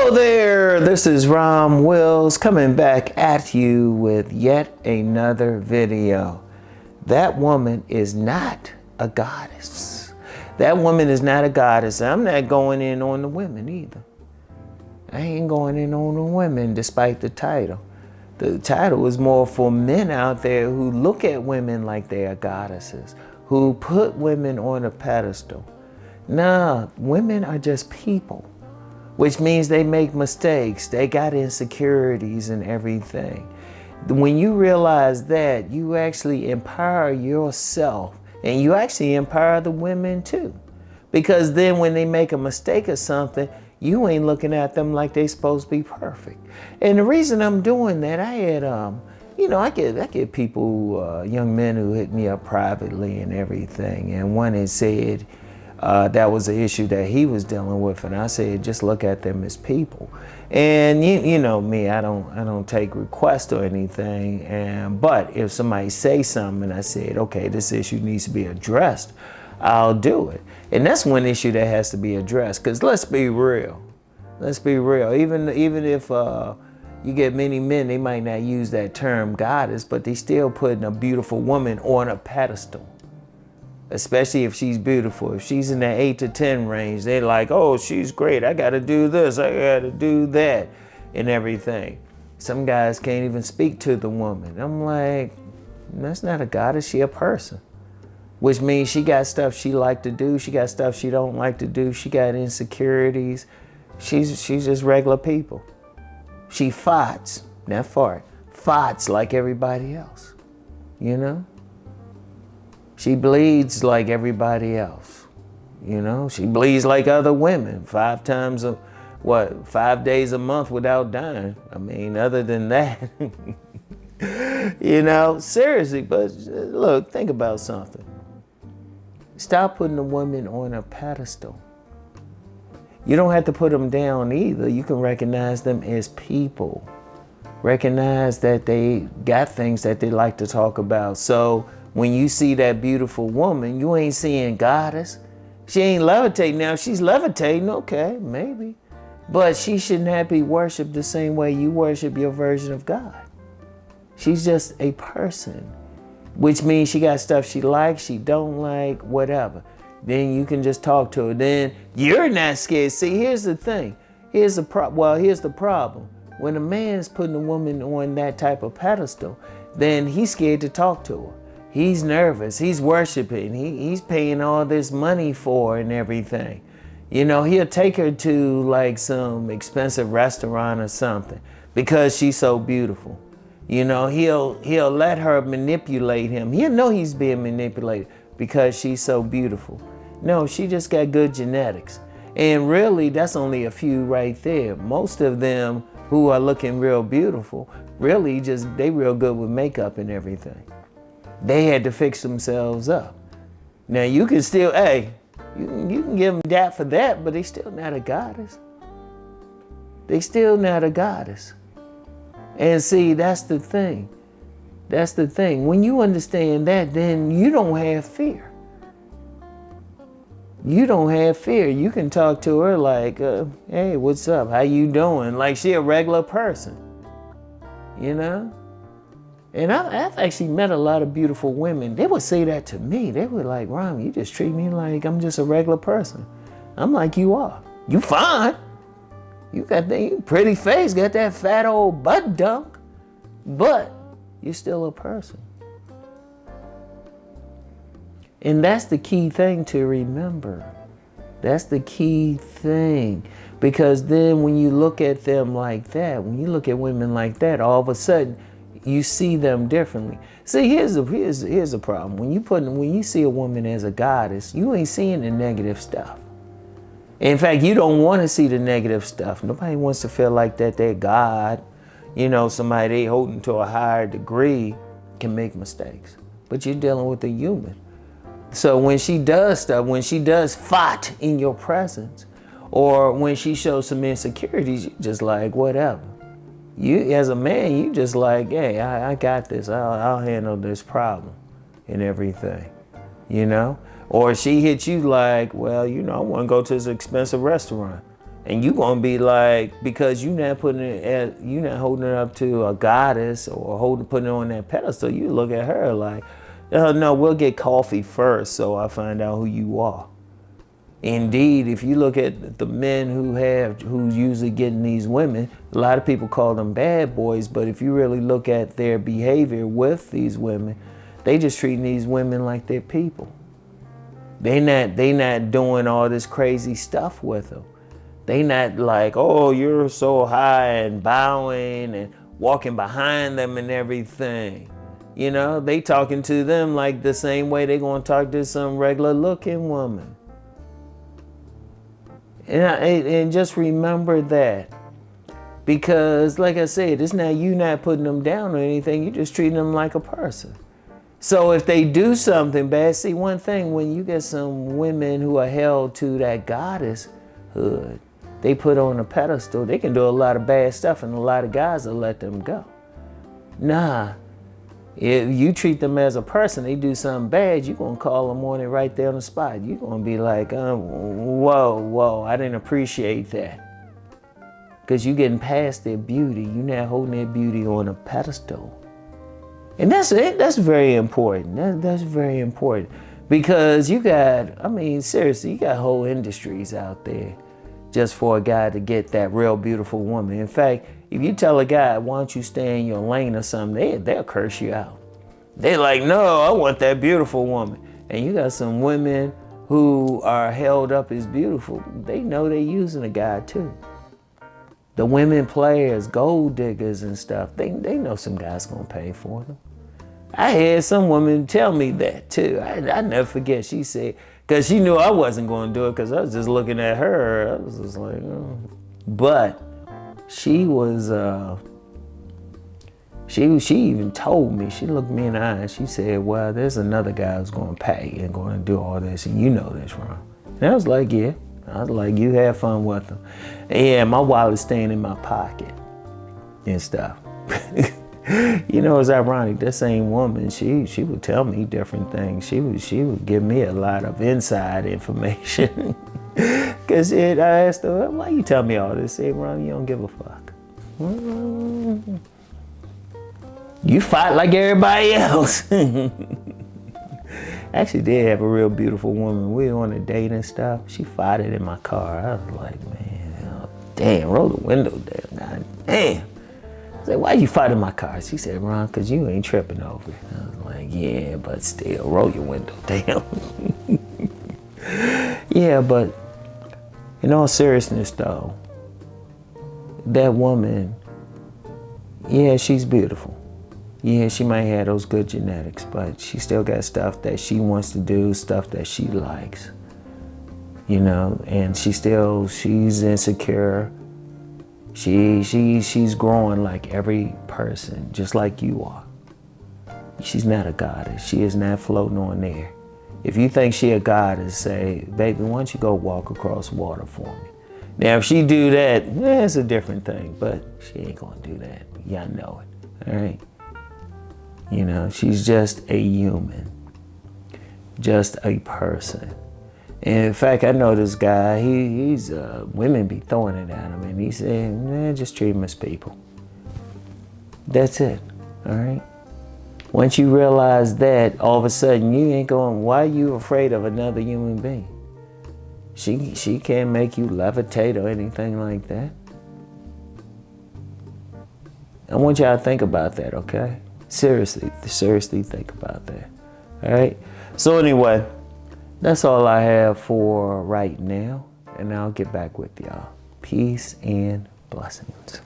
Hello there, this is Rom Wills coming back at you with yet another video. That woman is not a goddess. That woman is not a goddess. I'm not going in on the women either. I ain't going in on the women despite the title. The title is more for men out there who look at women like they are goddesses, who put women on a pedestal. Nah, women are just people, which means they make mistakes. They got insecurities and everything. When you realize that, you actually empower yourself and you actually empower the women too. Because then when they make a mistake or something, you ain't looking at them like they supposed to be perfect. And the reason I'm doing that, I had, I get people, young men who hit me up privately and everything. And one had said, that was an issue that he was dealing with, and I said, just look at them as people. And you know me, I don't take requests or anything. But if somebody say something, and I said, okay, this issue needs to be addressed, I'll do it. And that's one issue that has to be addressed. Because let's be real, Even if you get many men, they might not use that term goddess, but they still putting a beautiful woman on a pedestal. Especially if she's beautiful. If she's in the 8 to 10 range, they're like, oh, she's great. I got to do this. I got to do that and everything. Some guys can't even speak to the woman. I'm like, that's not a goddess. She a person, which means she got stuff she like to do. She got stuff she don't like to do. She got insecurities. She's just regular people. She fights, not fart, fights like everybody else, you know? She bleeds like everybody else, you know? She bleeds like other women 5 days a month without dying. I mean, other than that, you know, seriously, but look, think about something. Stop putting the women on a pedestal. You don't have to put them down either. You can recognize them as people. Recognize that they got things that they like to talk about. So when you see that beautiful woman, you ain't seeing goddess. She ain't levitating. Now, if she's levitating, okay, maybe. But she should not be worshipped the same way you worship your version of God. She's just a person, which means she got stuff she likes, she don't like, whatever. Then you can just talk to her. Then you're not scared. See, here's the thing. Here's the problem. When a man's putting a woman on that type of pedestal, then he's scared to talk to her. He's nervous, he's worshiping, he's paying all this money for her and everything. You know, he'll take her to like some expensive restaurant or something because she's so beautiful. You know, he'll let her manipulate him. He'll know he's being manipulated because she's so beautiful. No, she just got good genetics. And really, that's only a few right there. Most of them who are looking real beautiful, really they real good with makeup and everything. They had to fix themselves up. Now you can still, you can give them that for that, but they still not a goddess. They still not a goddess. And see, that's the thing. That's the thing. When you understand that, then you don't have fear. You don't have fear. You can talk to her like, hey, what's up? How you doing? Like she a regular person, you know? And I've actually met a lot of beautiful women. They would say that to me. They were like, Rom, you just treat me like I'm just a regular person. I'm like, you are. You fine. You got that pretty face, got that fat old butt dunk, but you're still a person. And that's the key thing to remember. That's the key thing. Because then when you look at them like that, when you look at women like that, all of a sudden, you see them differently. See, here's the problem. When you see a woman as a goddess, you ain't seeing the negative stuff. In fact, you don't want to see the negative stuff. Nobody wants to feel like that they're God. You know, somebody they holding to a higher degree can make mistakes. But you're dealing with a human. So when she does stuff, when she does fight in your presence, or when she shows some insecurities, you just like, whatever. You, as a man, you just like, hey, I got this. I'll handle this problem and everything, you know? Or she hits you like, well, you know, I want to go to this expensive restaurant. And you gonna be like, because you not putting it at, you not holding it up to a goddess or putting it on that pedestal. You look at her like, no, we'll get coffee first so I find out who you are. Indeed, if you look at the men who's usually getting these women, a lot of people call them bad boys, but if you really look at their behavior with these women, they just treating these women like they're people. They not doing all this crazy stuff with them. They not like, oh, you're so high and bowing and walking behind them and everything. You know, they talking to them like the same way they gonna talk to some regular looking woman. And just remember that. Because like I said, it's not you not putting them down or anything, you're just treating them like a person. So if they do something bad, see one thing, when you get some women who are held to that goddesshood, they put on a pedestal, they can do a lot of bad stuff and a lot of guys will let them go. Nah, if you treat them as a person, they do something bad, you're gonna call them on it right there on the spot. You're gonna be like, whoa, I didn't appreciate that. Because you're getting past their beauty, you're not holding their beauty on a pedestal. And that's it, that's very important, that's very important. Because you got, I mean, seriously, you got whole industries out there just for a guy to get that real beautiful woman. In fact, if you tell a guy, why don't you stay in your lane or something, they'll curse you out. They're like, no, I want that beautiful woman. And you got some women who are held up as beautiful. They know they're using a guy too. The women players, gold diggers and stuff, they know some guy's gonna pay for them. I had some woman tell me that too. I never forget, she said, because she knew I wasn't going to do it because I was just looking at her. I was just like, oh. But she was, she even told me, she looked me in the eye and she said, well, there's another guy who's going to pay and going to do all this, and you know this, Ron. And I was like, yeah. I was like, you have fun with them. And yeah, my wallet's staying in my pocket and stuff. You know, it's ironic, that same woman, she would tell me different things. She would give me a lot of inside information. Cause I asked her, why you tell me all this? Say, Ron, you don't give a fuck. You fight like everybody else. Actually did have a real beautiful woman. We were on a date and stuff. She fought it in my car. I was like, man, oh, damn, roll the window down. God damn. I said, why you fight in my car? She said, Ron, because you ain't tripping over it. I was like, yeah, but still, roll your window down. Yeah, but in all seriousness, though, that woman, yeah, she's beautiful. Yeah, she might have those good genetics, but she still got stuff that she wants to do, stuff that she likes, you know, and she's insecure. She's growing like every person, just like you are. She's not a goddess. She is not floating on there. If you think she a goddess, say, baby, why don't you go walk across water for me? Now, if she do that, it's a different thing, but she ain't gonna do that. Y'all know it, all right? You know, she's just a human, just a person. And in fact, I know this guy, he's women be throwing it at him, and he said, just treat them as people. That's it, all right? Once you realize that, all of a sudden you ain't going, why are you afraid of another human being? She can't make you levitate or anything like that. I want y'all to think about that, okay? Seriously think about that, all right? So anyway, that's all I have for right now, and I'll get back with y'all. Peace and blessings.